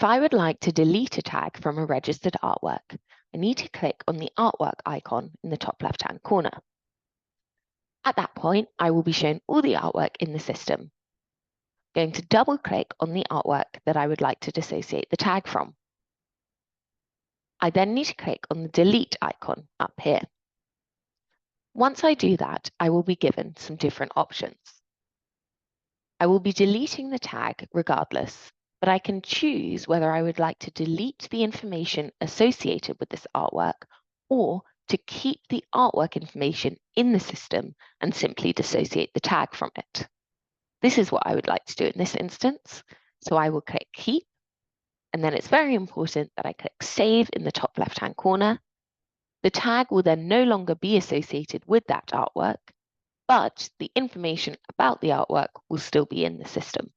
If I would like to delete a tag from a registered artwork, I need to click on the artwork icon in the top left-hand corner. At that point, I will be shown all the artwork in the system. I'm going to double-click on the artwork that I would like to dissociate the tag from. I then need to click on the delete icon up here. Once I do that, I will be given some different options. I will be deleting the tag regardless, but I can choose whether I would like to delete the information associated with this artwork or to keep the artwork information in the system and simply dissociate the tag from it. This is what I would like to do in this instance. So I will click Keep, and then it's very important that I click Save in the top left-hand corner. The tag will then no longer be associated with that artwork, but the information about the artwork will still be in the system.